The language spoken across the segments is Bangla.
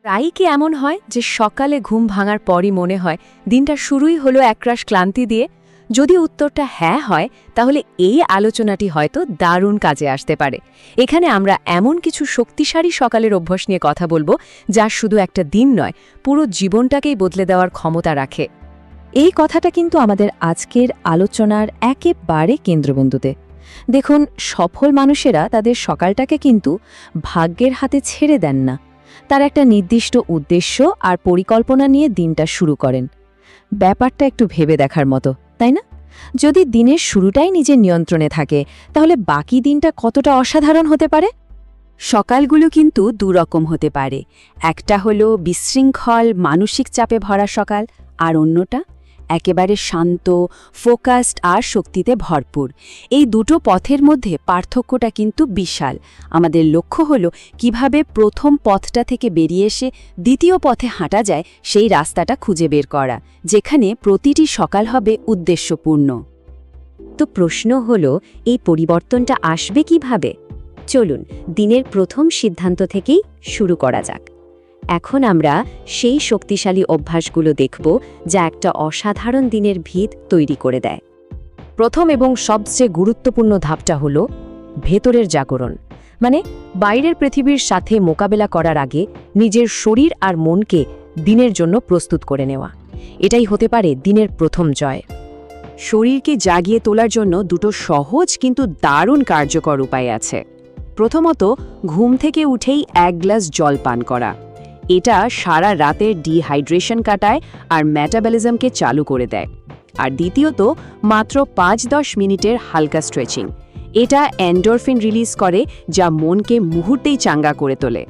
প্রায়ই কি এমন হয় যে সকালে ঘুম ভাঙার পরই মনে হয় দিনটা শুরুই হলো একরাশ ক্লান্তি দিয়ে? যদি উত্তরটা হ্যাঁ হয়, তাহলে এই আলোচনাটি হয়তো দারুণ কাজে আসতে পারে। এখানে আমরা এমন কিছু শক্তিশালী সকালের অভ্যাস নিয়ে কথা বলবো, যা শুধু একটা দিন নয়, পুরো জীবনটাকেই বদলে দেওয়ার ক্ষমতা রাখে। এই কথাটা কিন্তু আমাদের আজকের আলোচনার একেবারে কেন্দ্রবিন্দুতে। দেখুন, সফল মানুষেরা তাদের সকালটাকে কিন্তু ভাগ্যের হাতে ছেড়ে দেন না। তার একটা নির্দিষ্ট উদ্দেশ্য আর পরিকল্পনা নিয়ে দিনটা শুরু করেন। ব্যাপারটা একটু ভেবে দেখার মতো, তাই না? যদি দিনের শুরুটাই নিজের নিয়ন্ত্রণে থাকে, তাহলে বাকি দিনটা কতটা অসাধারণ হতে পারে। সকালগুলো কিন্তু দুরকম হতে পারে। একটা হলো বিশৃঙ্খল মানসিক চাপে ভরা সকাল, আর অন্যটা একেবারে শান্ত, ফোকাসড আর শক্তিতে ভরপুর। এই দুটো পথের মধ্যে পার্থক্যটা কিন্তু বিশাল। আমাদের লক্ষ্য হলো কিভাবে প্রথম পথটা থেকে বেরিয়ে এসে দ্বিতীয় পথে হাঁটা যায়, সেই রাস্তাটা খুঁজে বের করা, যেখানে প্রতিটি সকাল হবে উদ্দেশ্যপূর্ণ। তো প্রশ্ন হলো, এই পরিবর্তনটা আসবে কিভাবে? চলুন দিনের প্রথম সিদ্ধান্ত থেকেই শুরু করা যাক। এখন আমরা সেই শক্তিশালী অভ্যাসগুলো দেখব, যা একটা অসাধারণ দিনের ভিত তৈরি করে দেয়। প্রথম এবং সবচেয়ে গুরুত্বপূর্ণ ধাপটা হলো ভেতরের জাগরণ। মানে বাইরের পৃথিবীর সাথে মোকাবেলা করার আগে নিজের শরীর আর মনকে দিনের জন্য প্রস্তুত করে নেওয়া। এটাই হতে পারে দিনের প্রথম জয়। শরীরকে জাগিয়ে তোলার জন্য দুটো সহজ কিন্তু দারুণ কার্যকর উপায় আছে। প্রথমত, ঘুম থেকে উঠেই এক গ্লাস জল পান করা। এটা সারা রাতের ডিহাইড্রেশন কাটায় আর মেটাবলিজমকে চালু করে দেয়। আর দ্বিতীয়ত, মাত্র ৫-১০ মিনিটের হালকা স্ট্রেচিং। এটা এন্ডোরফিন রিলিজ করে, যা মনকে মুহূর্তেই চাঙ্গা করে তোলে।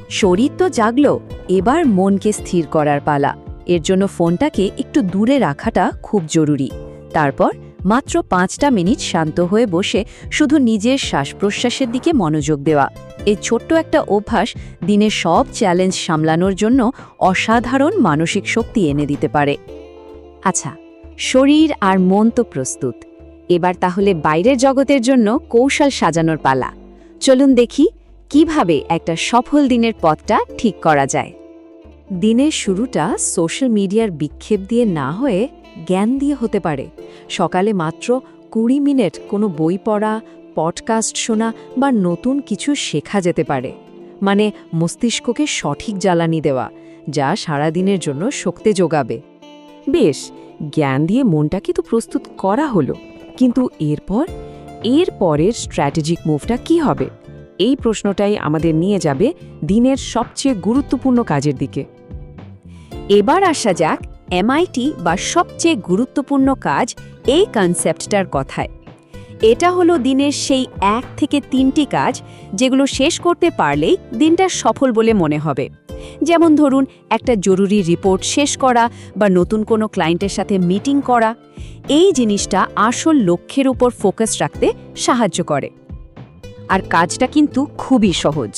শরীর তো জাগলো, এবার মনকে স্থির করার পালা। এর জন্য ফোনটাকে একটু দূরে রাখাটা খুব জরুরি। তারপর মাত্র ৫টা মিনিট শান্ত হয়ে বসে শুধু নিজের শ্বাস-প্রশ্বাসের দিকে মনোযোগ দেওয়া। এই ছোট্ট একটা অভ্যাস দিনের সব চ্যালেঞ্জ সামলানোর জন্য অসাধারণ মানসিক শক্তি এনে দিতে পারে। আচ্ছা, শরীর আর মন তো প্রস্তুত। এবার তাহলে বাইরের জগতের জন্য কৌশল সাজানোর পালা। চলুন দেখি কিভাবে একটা সফল দিনের পথটা ঠিক করা যায়। দিনের শুরুটা সোশ্যাল মিডিয়ার বিক্ষেপ দিয়ে না হয়ে জ্ঞান দিয়ে হতে পারে। সকালে মাত্র ২০ মিনিট কোনো বই পড়া, পডকাস্ট শোনা বা নতুন কিছু শেখা যেতে পারে। মানে মস্তিষ্ককে সঠিক জ্বালানি দেওয়া, যা সারাদিনের জন্য শক্তি যোগাবে। বেশ, জ্ঞান দিয়ে মনটাকে তো প্রস্তুত করা হলো, কিন্তু এর পরের স্ট্র্যাটেজিক মুভটা কি হবে? এই প্রশ্নটাই আমাদের নিয়ে যাবে দিনের সবচেয়ে গুরুত্বপূর্ণ কাজের দিকে। এবার আসা যাক MIT বা সবচেয়ে গুরুত্বপূর্ণ কাজ, এই কনসেপ্টটার কথায়। এটা হলো দিনের সেই ১ থেকে ৩টি কাজ, যেগুলো শেষ করতে পারলেই দিনটা সফল বলে মনে হবে। যেমন ধরুন, একটা জরুরি রিপোর্ট শেষ করা বা নতুন কোনো ক্লায়েন্টের সাথে মিটিং করা। এই জিনিসটা আসল লক্ষ্যের উপর ফোকাস রাখতে সাহায্য করে। আর কাজটা কিন্তু খুবই সহজ।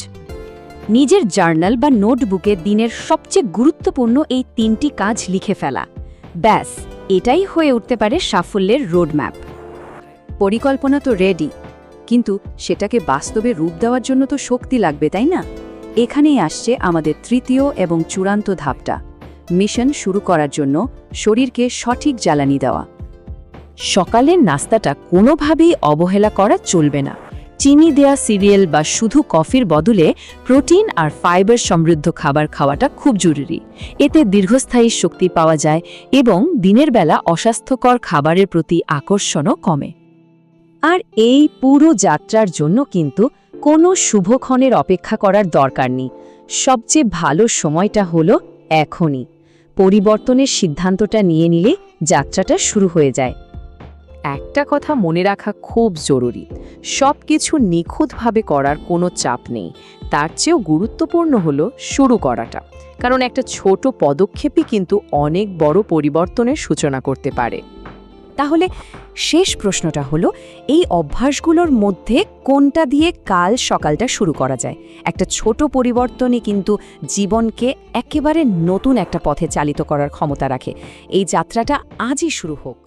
নিজের জার্নাল বা নোটবুকে দিনের সবচেয়ে গুরুত্বপূর্ণ এই ৩টি কাজ লিখে ফেলা। ব্যাস, এটাই হয়ে উঠতে পারে সাফল্যের রোডম্যাপ। পরিকল্পনা তো রেডি, কিন্তু সেটাকে বাস্তবে রূপ দেওয়ার জন্য তো শক্তি লাগবে, তাই না? এখানেই আসছে আমাদের তৃতীয় এবং চূড়ান্ত ধাপটা, মিশন শুরু করার জন্য শরীরকে সঠিক জ্বালানি দেওয়া। সকালের নাস্তাটা কোনোভাবেই অবহেলা করা চলবে না। চিনি দেয়া সিরিয়াল বা শুধু কফির বদলে প্রোটিন আর ফাইবার সমৃদ্ধ খাবার খাওয়াটা খুব জরুরি। এতে দীর্ঘস্থায়ী শক্তি পাওয়া যায় এবং দিনের বেলা অস্বাস্থ্যকর খাবারের প্রতি আকর্ষণও কমে। আর এই পুরো যাত্রার জন্য কিন্তু কোনো শুভক্ষণের অপেক্ষা করার দরকার নেই। সবচেয়ে ভালো সময়টা হলো এখনই। পরিবর্তনের সিদ্ধান্তটা নিয়ে নিলে যাত্রাটা শুরু হয়ে যায়। একটা কথা মনে রাখা খুব জরুরি, সব কিছু নিখুঁতভাবে করার কোনো চাপ নেই। তার চেয়েও গুরুত্বপূর্ণ হলো শুরু করাটা, কারণ একটা ছোট পদক্ষেপই কিন্তু অনেক বড় পরিবর্তনের সূচনা করতে পারে। তাহলে শেষ প্রশ্নটা হলো, এই অভ্যাসগুলোর মধ্যে কোনটা দিয়ে কাল সকালটা শুরু করা যায়? একটা ছোট পরিবর্তনই কিন্তু জীবনকে একেবারে নতুন একটা পথে চালিত করার ক্ষমতা রাখে। এই যাত্রাটা আজই শুরু হোক।